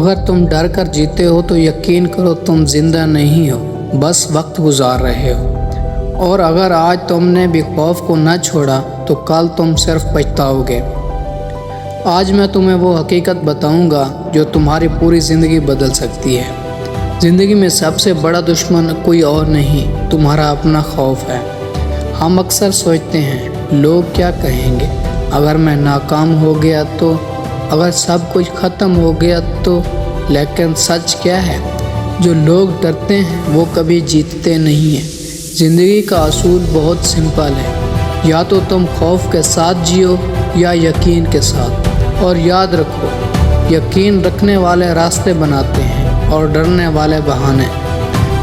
अगर तुम डर कर जीते हो तो यकीन करो तुम जिंदा नहीं हो, बस वक्त गुजार रहे हो। और अगर आज तुमने भी खौफ को न छोड़ा तो कल तुम सिर्फ पछताओगे। आज मैं तुम्हें वो हकीकत बताऊंगा जो तुम्हारी पूरी ज़िंदगी बदल सकती है। ज़िंदगी में सबसे बड़ा दुश्मन कोई और नहीं, तुम्हारा अपना खौफ है। हम अक्सर सोचते हैं लोग क्या कहेंगे, अगर मैं नाकाम हो गया तो, अगर सब कुछ ख़त्म हो गया तो। लेकिन सच क्या है, जो लोग डरते हैं वो कभी जीतते नहीं हैं। ज़िंदगी का असूल बहुत सिंपल है, या तो तुम खौफ के साथ जियो या यकीन के साथ। और याद रखो, यकीन रखने वाले रास्ते बनाते हैं और डरने वाले बहाने।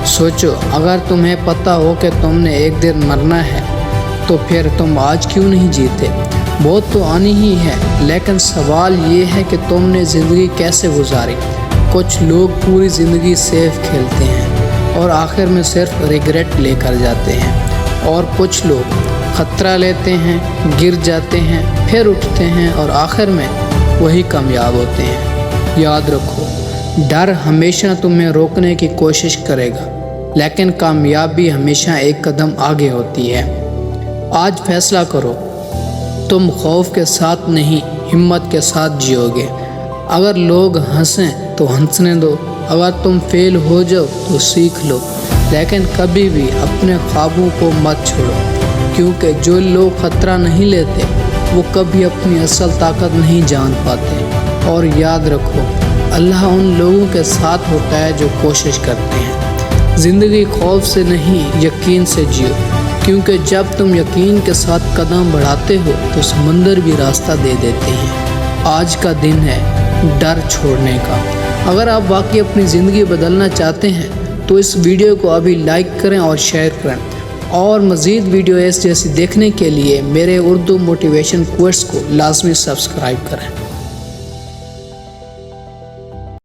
सोचो, अगर तुम्हें पता हो कि तुमने एक दिन मरना है तो फिर तुम आज क्यों नहीं जीते। मौत तो आनी ही है, लेकिन सवाल ये है कि तुमने ज़िंदगी कैसे गुजारी। कुछ लोग पूरी ज़िंदगी सेफ खेलते हैं और आखिर में सिर्फ रिग्रेट लेकर जाते हैं, और कुछ लोग खतरा लेते हैं, गिर जाते हैं, फिर उठते हैं और आखिर में वही कामयाब होते हैं। याद रखो, डर हमेशा तुम्हें रोकने की कोशिश करेगा, लेकिन कामयाबी हमेशा एक कदम आगे होती है। आज फैसला करो, तुम खौफ के साथ नहीं, हिम्मत के साथ जियोगे। अगर लोग हंसें तो हंसने दो, अगर तुम फेल हो जाओ तो सीख लो, लेकिन कभी भी अपने ख्वाबों को मत छोड़ो, क्योंकि जो लोग खतरा नहीं लेते वो कभी अपनी असल ताकत नहीं जान पाते। और याद रखो, अल्लाह उन लोगों के साथ होता है जो कोशिश करते हैं। ज़िंदगी खौफ से नहीं, यकीन से जियो, क्योंकि जब तुम यकीन के साथ कदम बढ़ाते हो तो समंदर भी रास्ता दे देते हैं। आज का दिन है डर छोड़ने का। अगर आप वाकई अपनी ज़िंदगी बदलना चाहते हैं तो इस वीडियो को अभी लाइक करें और शेयर करें, और मज़ीद वीडियो जैसी देखने के लिए मेरे उर्दू मोटिवेशन कोर्स को लाजमी सब्सक्राइब करें।